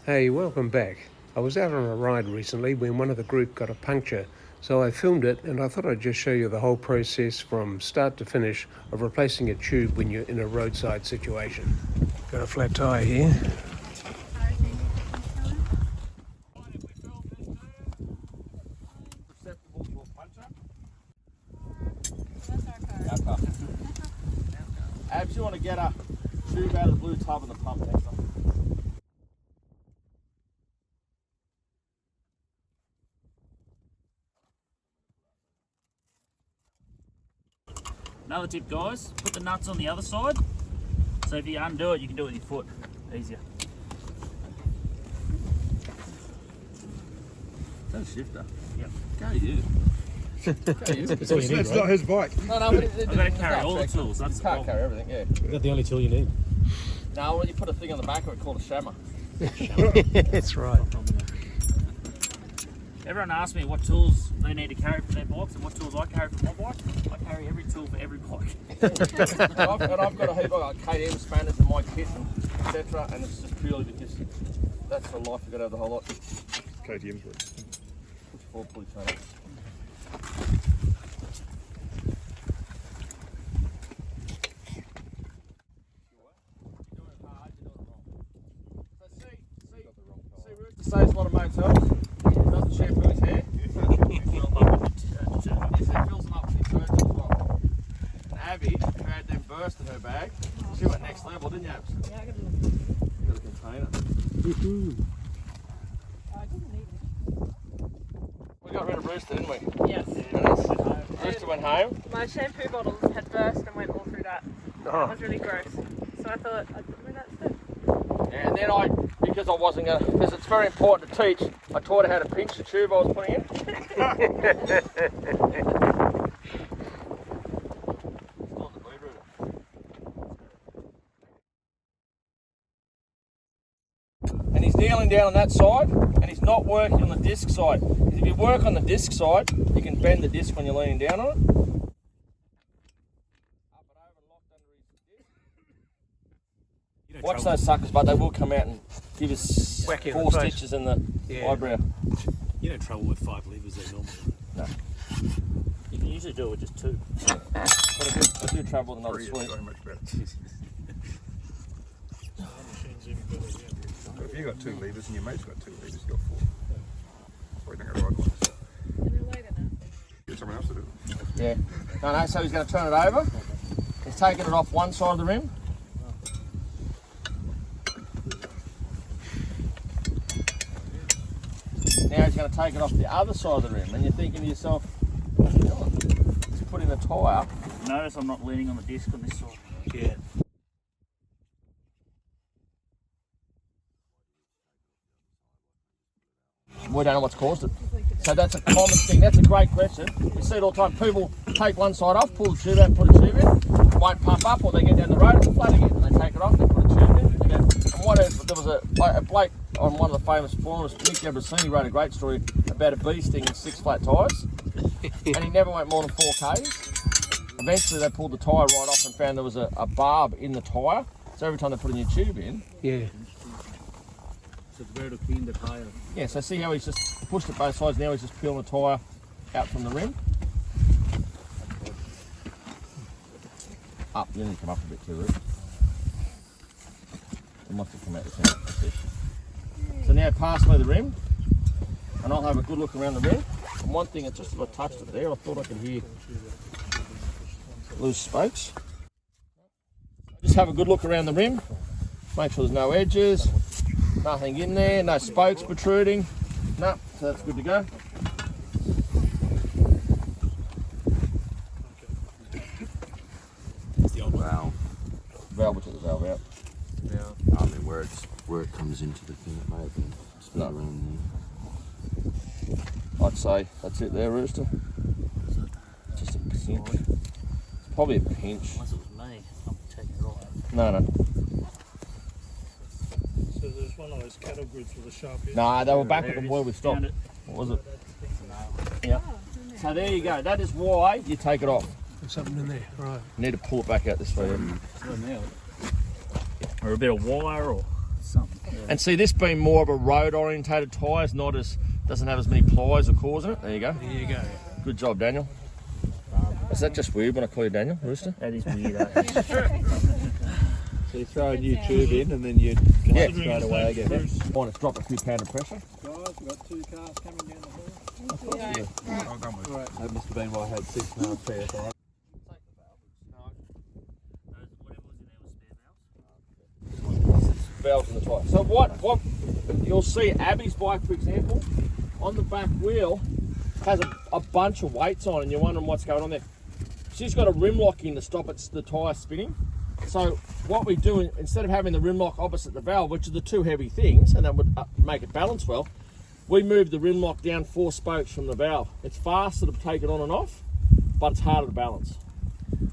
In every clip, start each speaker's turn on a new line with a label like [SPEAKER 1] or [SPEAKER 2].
[SPEAKER 1] Hey, welcome back. I was out on a ride recently when one of the group got a puncture, so I filmed it and I thought I'd just show you the whole process from start to finish of replacing a tube when you're in a roadside situation. Got a flat tyre here.
[SPEAKER 2] Abs, you want to get a tube out of the blue tub and the pump next time.
[SPEAKER 3] Another tip, guys, put the nuts on the other side, so if you undo it you can do it with your foot easier.
[SPEAKER 2] Is that a shifter?
[SPEAKER 3] Yep.
[SPEAKER 2] Go you.
[SPEAKER 4] It's not his bike.
[SPEAKER 2] No, but
[SPEAKER 3] I've got to carry all the tools, that's the
[SPEAKER 2] can't
[SPEAKER 3] problem.
[SPEAKER 2] carry everything, yeah.
[SPEAKER 4] Is that the only tool you need?
[SPEAKER 2] No, well, you put a thing on the back of it called a shammer.
[SPEAKER 1] That's right.
[SPEAKER 3] Everyone asks me what tools they need to carry for their bikes and what tools I carry for my bike. I carry every tool for every bike.
[SPEAKER 2] and I've got a heap, I've got KTM spanners in my kit, etc. And it's just purely because that's the life you've got to have the whole lot.
[SPEAKER 4] KTM's work.
[SPEAKER 2] Push forward, pull your chain up. Saves a lot of motels. Doesn't shampoo his hair. Yes, it fills them up with detergent as well. And Abby, who had them burst in her bag, she went next level, didn't you, Abs?
[SPEAKER 5] Yeah, I got
[SPEAKER 2] Got a container. We got rid of Rooster, didn't we?
[SPEAKER 5] Yes.
[SPEAKER 2] Rooster went home.
[SPEAKER 5] My shampoo bottle had burst and went all through that. That was really gross. So I thought I'd put them in that instead.
[SPEAKER 2] And then because I wasn't going to, because it's very important to teach, I taught her how to pinch the tube I was putting in. And he's kneeling down on that side, and he's not working on the disc side. Because if you work on the disc side, you can bend the disc when you're leaning down on it. Watch those suckers, but they will come out and give us
[SPEAKER 1] Whack you in
[SPEAKER 2] 4
[SPEAKER 1] the face.
[SPEAKER 2] stitches in the eyebrow.
[SPEAKER 4] You don't trouble with 5 levers there normally.
[SPEAKER 2] No.
[SPEAKER 3] You can usually do it with just 2.
[SPEAKER 2] But I do trouble with another
[SPEAKER 4] 3 is
[SPEAKER 2] sweep.
[SPEAKER 4] so much better. But if you've got 2 levers and your mate's got 2 levers, you've got 4. So you don't have right ones.
[SPEAKER 5] And they're later now.
[SPEAKER 4] Get someone else to do it.
[SPEAKER 2] Yeah. No, so he's going to turn it over. He's taking it off one side of the rim. Now he's going to take it off the other side of the rim, and you're thinking to yourself, what's he doing? He's putting a tyre.
[SPEAKER 3] Notice I'm not leaning on the disc on this side.
[SPEAKER 1] Yeah.
[SPEAKER 2] We don't know what's caused it. So that's a common thing. That's a great question. We see it all the time. People take one side off, pull the tube out, put a tube in. It won't pump up, or they get down the road, it's flat again. And they take it off, they put a tube in. They go. And what is, there was a bloke on one of the famous forums, Nick Ebrasini, wrote a great story about a bee stinging 6 flat tyres. And he never went more than 4 Ks. Eventually they pulled the tyre right off and found there was a barb in the tyre. So every time they put a new tube in,
[SPEAKER 1] Yeah.
[SPEAKER 3] So it's better to clean the tyre.
[SPEAKER 2] yeah, so see how he's just pushed it both sides, now he's just peeling the tyre out from the rim. Up, you need to come up a bit too, Ruth. It must have come out the centre. That's it. So now pass me the rim, and I'll have a good look around the rim. And one thing, it's just as I touched it there, I thought I could hear loose spokes. Just have a good look around the rim, make sure there's no edges, nothing in there, no spokes protruding. No, so that's good to go.
[SPEAKER 4] It's the old
[SPEAKER 6] Valve.
[SPEAKER 2] Valve, which is the valve out.
[SPEAKER 6] I mean, where it comes into the thing, it may have been split
[SPEAKER 2] No.
[SPEAKER 6] around
[SPEAKER 2] I'd say that's it there, Rooster. Just a pinch. It's probably a pinch.
[SPEAKER 3] Unless it was me, I'm taking it off.
[SPEAKER 2] No.
[SPEAKER 7] So there's one of those cattle grids with a sharp edge.
[SPEAKER 2] Nah, they were back
[SPEAKER 3] There
[SPEAKER 2] at
[SPEAKER 3] it
[SPEAKER 2] where
[SPEAKER 3] is.
[SPEAKER 2] we stopped.
[SPEAKER 3] Found it.
[SPEAKER 2] What was it? Yeah. So there you go. That is why you take it off.
[SPEAKER 1] There's something in there, right.
[SPEAKER 2] You need to pull it back out this way.
[SPEAKER 3] Or a bit of wire or something.
[SPEAKER 2] And see, this being more of a road orientated tyre, is not as, doesn't have as many plies or cores in it. There you go.
[SPEAKER 1] There you go.
[SPEAKER 2] Good job, Daniel. Is that just weird when I call you Daniel, Rooster?
[SPEAKER 3] That is weird.
[SPEAKER 6] So you throw a new tube in and then you
[SPEAKER 2] Yeah.
[SPEAKER 6] straight away again.
[SPEAKER 2] I want to drop a few pound of pressure.
[SPEAKER 7] Guys, we've got 2 cars coming down the hill.
[SPEAKER 4] Well done with it.
[SPEAKER 6] That must have been why I had 6.5 PSI.
[SPEAKER 2] Valves in the tyre. So what you'll see, Abby's bike, for example, on the back wheel has a bunch of weights on, and you're wondering what's going on there. She's got a rim lock in to stop the tyre spinning. So what we do, instead of having the rim lock opposite the valve, which are the two heavy things, and that would make it balance well, we move the rim lock down 4 spokes from the valve. It's faster to take it on and off, but it's harder to balance.
[SPEAKER 5] Do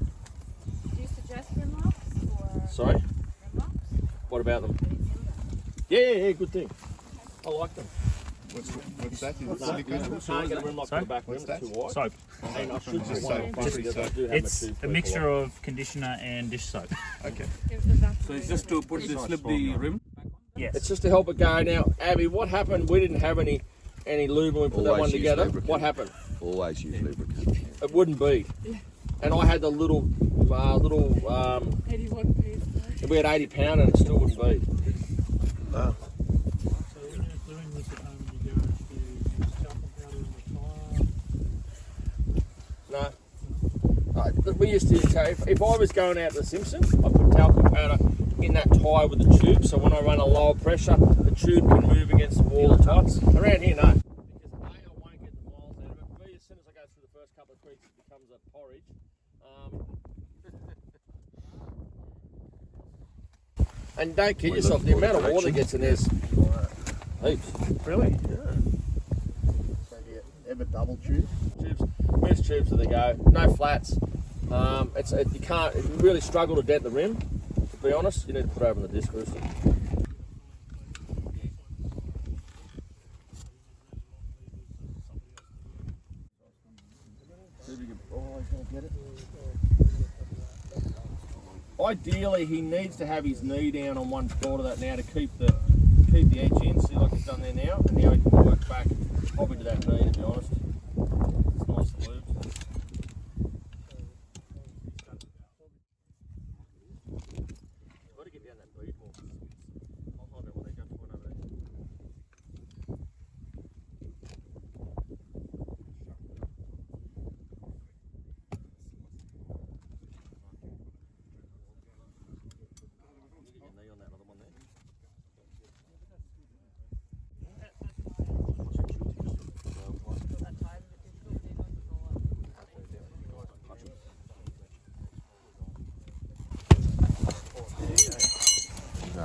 [SPEAKER 5] you suggest rim locks or
[SPEAKER 2] Sorry?
[SPEAKER 5] rim locks?
[SPEAKER 2] What about them? Yeah, good thing. I like them.
[SPEAKER 4] What's that? Is it
[SPEAKER 2] No,
[SPEAKER 4] silicone?
[SPEAKER 2] you can't get a rim lock on the back rim, it's too wide.
[SPEAKER 3] Soap.
[SPEAKER 2] And I should just
[SPEAKER 4] Soap.
[SPEAKER 2] one in front because I do have
[SPEAKER 3] It's
[SPEAKER 2] a tube
[SPEAKER 3] a mixture of conditioner and dish soap.
[SPEAKER 4] Okay.
[SPEAKER 8] So it's just to put the slip the rim.
[SPEAKER 3] Yes.
[SPEAKER 2] It's just to help it go. Now, Abby, what happened? We didn't have any lube when we put that
[SPEAKER 6] Always
[SPEAKER 2] one
[SPEAKER 6] use
[SPEAKER 2] together.
[SPEAKER 6] lubricant.
[SPEAKER 2] What happened?
[SPEAKER 6] Always use lubricant.
[SPEAKER 2] It wouldn't bead. And I had the little,
[SPEAKER 5] 81 pace.
[SPEAKER 2] we had 80 pound and it still wouldn't bead.
[SPEAKER 1] Wow.
[SPEAKER 7] So when you're doing this at home, you go to use talcum powder in the tyre.
[SPEAKER 2] No. We used to, if I was going out to the Simpson, I put talcum powder in that tyre with the tube, so when I run a lower pressure, the tube can move against the wall of tyres. Around here, no. Because A, I won't get the miles out of it. B, as soon as I go through the first couple of creeks, it becomes a porridge. And don't kid yourself, the amount of water gets in there's heaps.
[SPEAKER 1] Really?
[SPEAKER 6] Ever double tube?
[SPEAKER 2] Tubes, best tubes that they go. No flats. You really struggle to dent the rim. To be honest, you need to put over the disc rooster. Ideally, he needs to have his knee down on one side of that now to keep the edge in. See, like he's done there now, and now he can work back probably to that knee. To be honest, it's nice and lubed. Got to get down that bead more. I'll find out what they got going over there.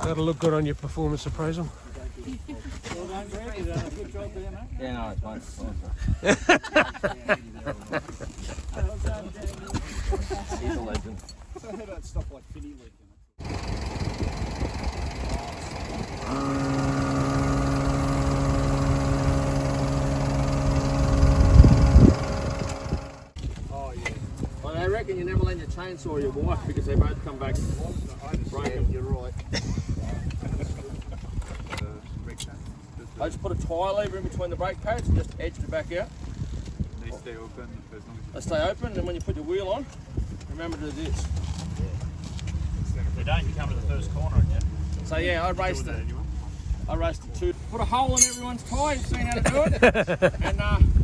[SPEAKER 1] That'll look good on your performance appraisal.
[SPEAKER 8] Yeah, no, it's fine.
[SPEAKER 2] He's a legend.
[SPEAKER 7] So how about stuff like finny leak in it? Oh yeah.
[SPEAKER 2] Well, I reckon you never lend your chainsaw or your wife because they both come back broken.
[SPEAKER 6] You're right.
[SPEAKER 2] I just put a tyre lever in between the brake pads and just edged it back out.
[SPEAKER 4] They stay open as long
[SPEAKER 2] They stay open, and when you put your wheel on, remember to do this.
[SPEAKER 3] They don't, you come to the first corner and you
[SPEAKER 2] So yeah, I raced it. I raced it too. Put a hole in everyone's tyre, you've seen how to do it. And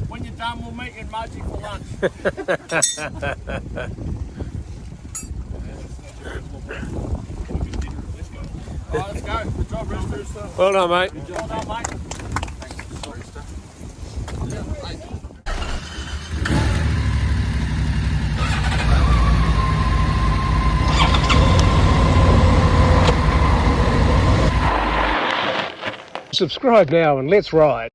[SPEAKER 2] when you're done, we'll meet you in Mudgee for lunch. Alright, let's go. Good job, Rooster.
[SPEAKER 1] Well done, mate.
[SPEAKER 2] Well done, mate.
[SPEAKER 1] Subscribe now and let's ride.